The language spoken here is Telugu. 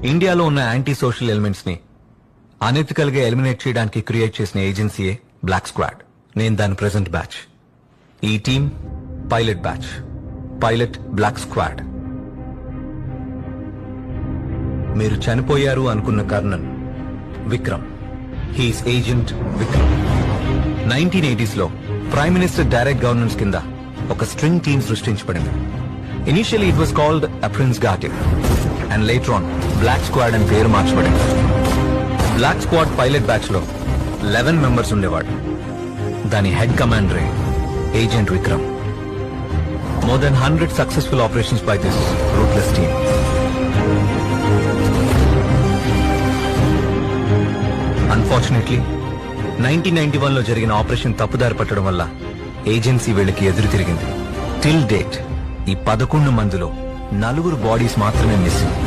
ఇండియాలో ఉన్న యాంటీ సోషల్ ఎలిమెంట్స్ ని అనెథికల్ గా ఎలిమినేట్ చేయడానికి క్రియేట్ చేసిన ఏజెన్సీయే బ్లాక్ స్క్వాడ్. నేను దాని ప్రెసెంట్ బ్యాచ్. ఈ team pilot batch, pilot black squad. మీరు చనిపోయారు అనుకున్న colonel Vikram, his agent Vikram. 1980s లో ప్రైమ్ మినిస్టర్ డైరెక్ట్ గవర్నెన్స్ కింద ఒక స్ట్రింగ్ టీం సృష్టించబడింది. Initially it was called a prince guardian and later on black squad అని పేరు మార్చబడింది. బ్లాక్ స్క్వాడ్ పైలట్ బ్యాచ్ లో 11 మెంబర్స్ ఉండేవాడు. దాని హెడ్ కమాండరే agent Vikram. More than 100 successful operations by this rootless team. Unfortunately 1991 లో జరిగిన ఆపరేషన్ తప్పుదారి పట్టడం వల్ల ఏజెన్సీ వీళ్ళకి ఎదురు తిరిగింది. టిల్ డేట్ ఈ 11 మందిలో 4 బాడీస్ మాత్రమే మిస్సింగ్.